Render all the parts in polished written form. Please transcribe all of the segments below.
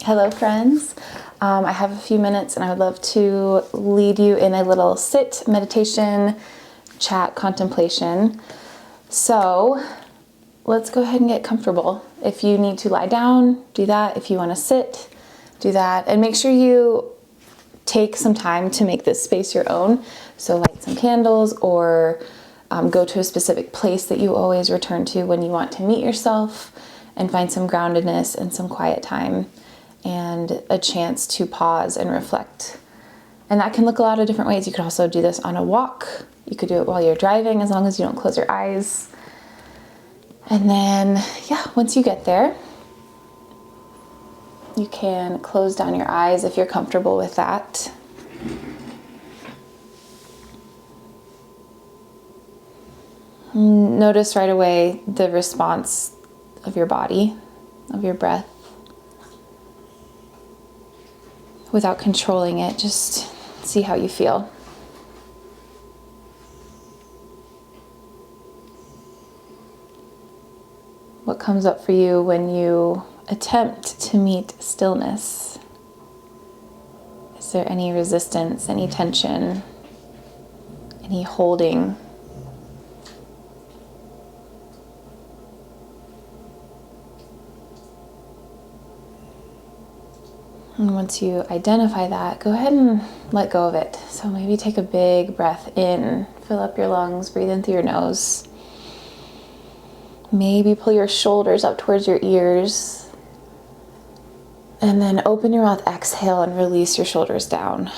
Hello friends, I have a few minutes and I would love to lead you in a little sit, meditation, chat, contemplation. So let's go ahead and get comfortable. If you need to lie down, do that. If you want to sit, do that. And make sure you take some time to make this space your own. So light some candles or go to a specific place that you always return to when you want to meet yourself and find some groundedness and some quiet time and a chance to pause and reflect. And that can look a lot of different ways. You could also do this on a walk. You could do it while you're driving, as long as you don't close your eyes. And then, once you get there, you can close down your eyes if you're comfortable with that. Notice right away the response of your body, of your breath. Without controlling it, just see how you feel. What comes up for you when you attempt to meet stillness? Is there any resistance, any tension, any holding? And once you identify that, go ahead and let go of it. So maybe take a big breath in, fill up your lungs, breathe in through your nose. Maybe pull your shoulders up towards your ears. And then open your mouth, exhale, and release your shoulders down.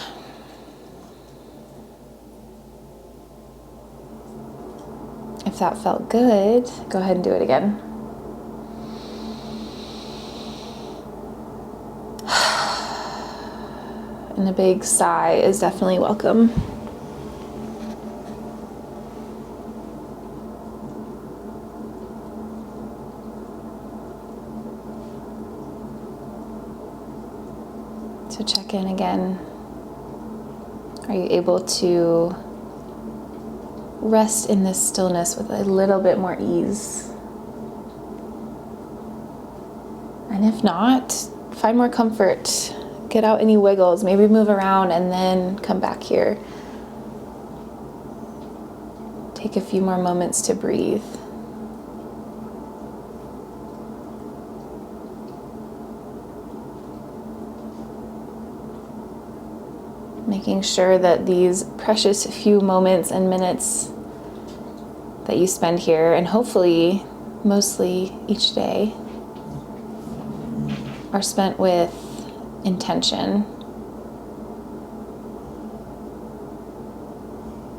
If that felt good, go ahead and do it again. And a big sigh is definitely welcome. So check in again. Are you able to rest in this stillness with a little bit more ease? And if not, find more comfort. Get out any wiggles, maybe move around and then come back here. Take a few more moments to breathe. Making sure that these precious few moments and minutes that you spend here, and hopefully mostly each day, are spent with intention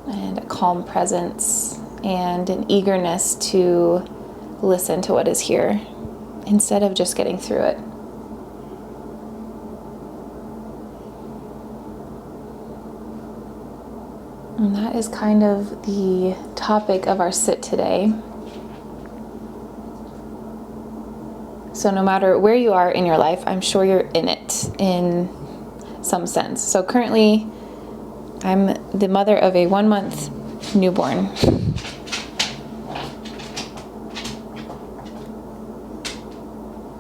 and a calm presence and an eagerness to listen to what is here instead of just getting through it. And that is kind of the topic of our sit today. So no matter where you are in your life, I'm sure you're in it in some sense. So currently, I'm the mother of a 1-month newborn.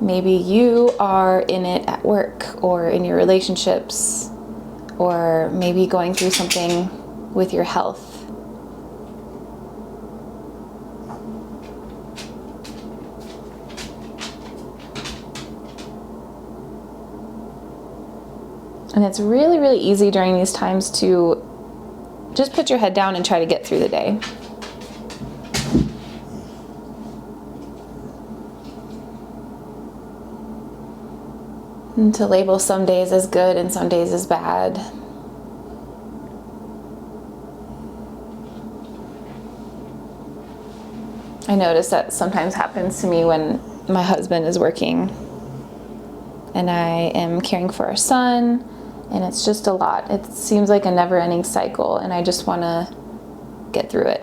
Maybe you are in it at work or in your relationships, or maybe going through something with your health. And it's really, really easy during these times to just put your head down and try to get through the day. And to label some days as good and some days as bad. I notice that sometimes happens to me when my husband is working and I am caring for our son. And it's just a lot. It seems like a never-ending cycle, and I just want to get through it.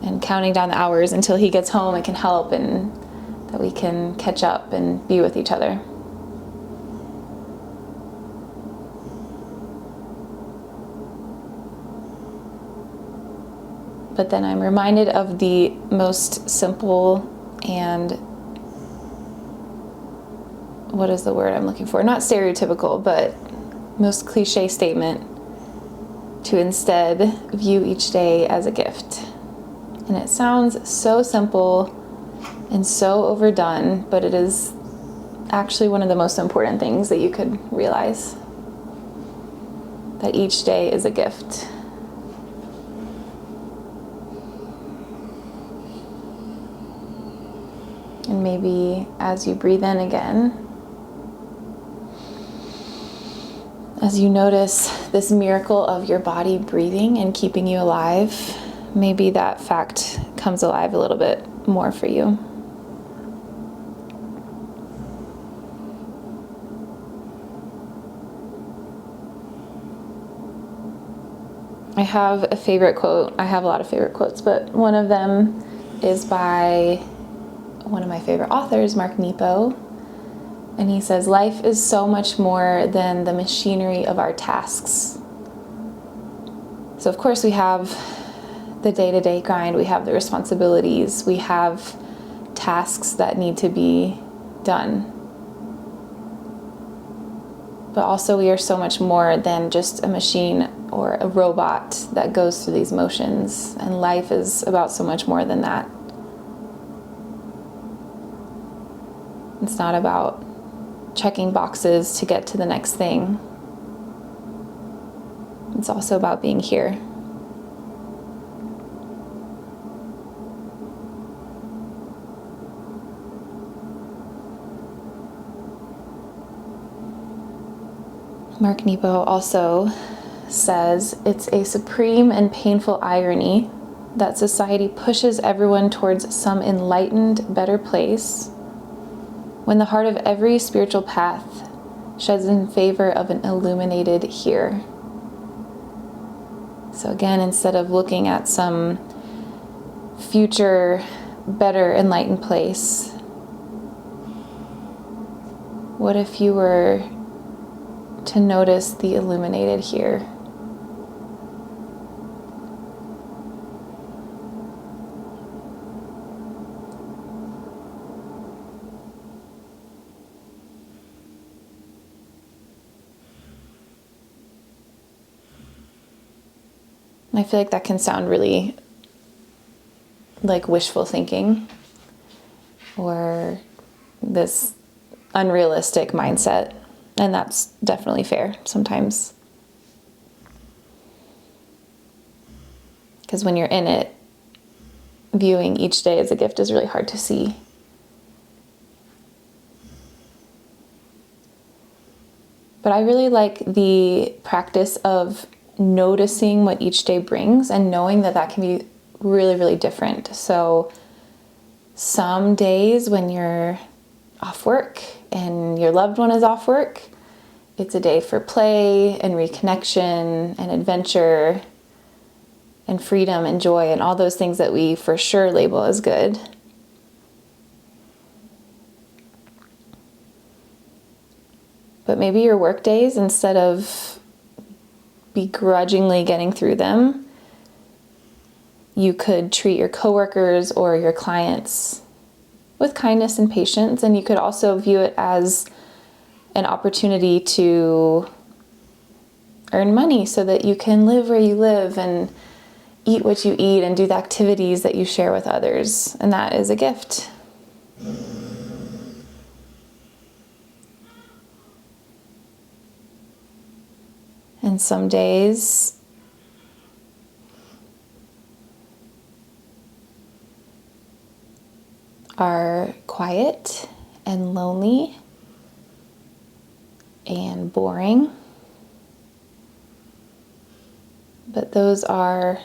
And counting down the hours until he gets home and can help, and that we can catch up and be with each other. But then I'm reminded of the most simple and what is the word I'm looking for? Not stereotypical, but most cliche statement to instead view each day as a gift. And it sounds so simple and so overdone, but it is actually one of the most important things that you could realize. That each day is a gift. And maybe as you breathe in again, as you notice this miracle of your body breathing and keeping you alive, maybe that fact comes alive a little bit more for you. I have a favorite quote. I have a lot of favorite quotes, but one of them is by one of my favorite authors, Mark Nepo. And he says, life is so much more than the machinery of our tasks. So of course we have the day-to-day grind, we have the responsibilities, we have tasks that need to be done. But also we are so much more than just a machine or a robot that goes through these motions. And life is about so much more than that. It's not about checking boxes to get to the next thing. It's also about being here. Mark Nepo also says, it's a supreme and painful irony that society pushes everyone towards some enlightened, better place when the heart of every spiritual path sheds in favor of an illuminated here. So again, instead of looking at some future, better, enlightened place, what if you were to notice the illuminated here? I feel like that can sound really like wishful thinking or this unrealistic mindset, and that's definitely fair sometimes. Because when you're in it, viewing each day as a gift is really hard to see. But I really like the practice of noticing what each day brings and knowing that that can be really, really different. So some days when you're off work and your loved one is off work, it's a day for play and reconnection and adventure and freedom and joy and all those things that we for sure label as good. But maybe your work days, instead of begrudgingly getting through them, you could treat your coworkers or your clients with kindness and patience, and you could also view it as an opportunity to earn money so that you can live where you live and eat what you eat and do the activities that you share with others, and that is a gift. And some days are quiet and lonely and boring. But those are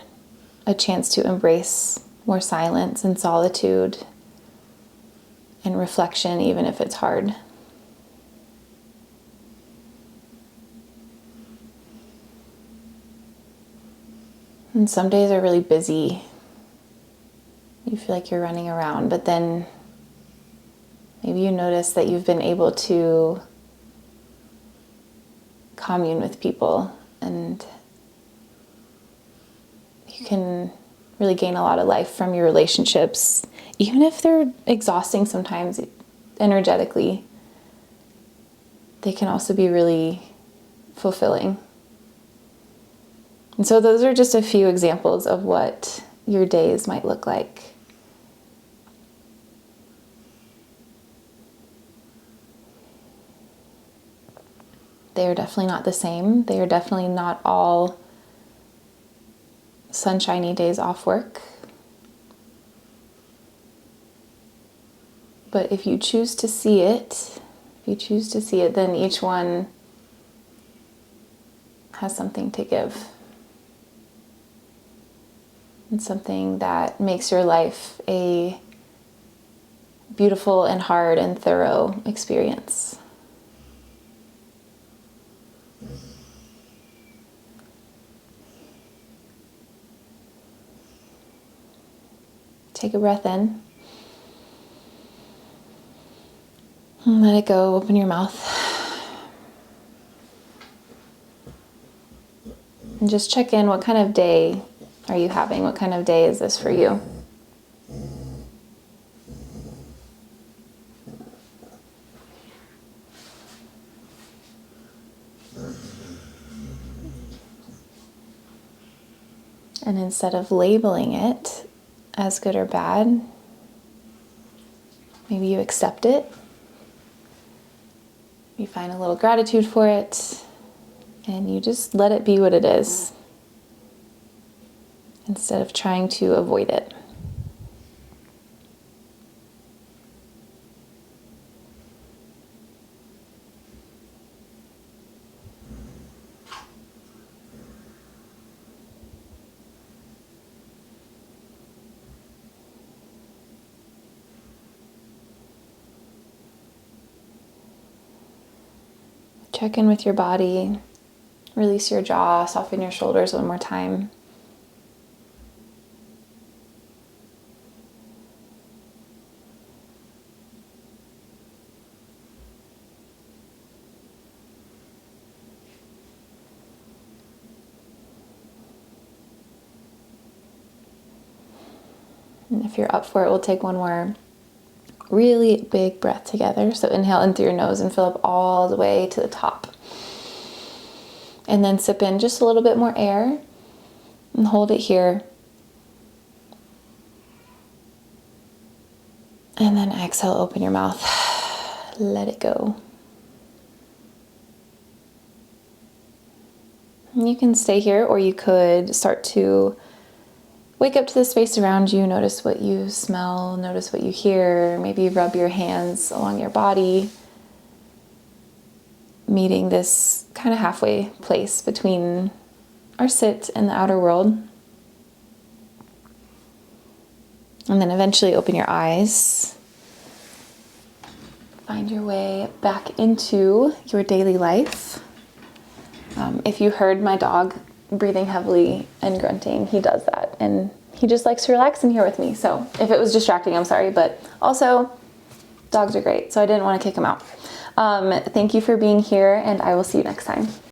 a chance to embrace more silence and solitude and reflection, even if it's hard. And some days are really busy. You feel like you're running around, but then maybe you notice that you've been able to commune with people, and you can really gain a lot of life from your relationships, even if they're exhausting sometimes energetically. they can also be really fulfilling. And so those are just a few examples of what your days might look like. They are definitely not the same. They are definitely not all sunshiny days off work. But if you choose to see it, then each one has something to give. And something that makes your life a beautiful and hard and thorough experience. Take a breath in. And let it go. Open your mouth. And just check in. What kind of day are you having? What kind of day is this for you? And instead of labeling it as good or bad, maybe you accept it. You find a little gratitude for it, and you just let it be what it is, instead of trying to avoid it. Check in with your body. Release your jaw, soften your shoulders one more time. And if you're up for it, we'll take one more really big breath together. So inhale in through your nose and fill up all the way to the top. And then sip in just a little bit more air and hold it here. And then exhale, open your mouth. Let it go. And you can stay here, or you could start to wake up to the space around you. Notice what you smell, notice what you hear. Maybe rub your hands along your body, meeting this kind of halfway place between our sit and the outer world. And then eventually open your eyes. Find your way back into your daily life. If you heard my dog breathing heavily and grunting, he does that, and he just likes to relax in here with me. So if it was distracting, I'm sorry, but also dogs are great, so I didn't want to kick him out. Thank you for being here, and I will see you next time.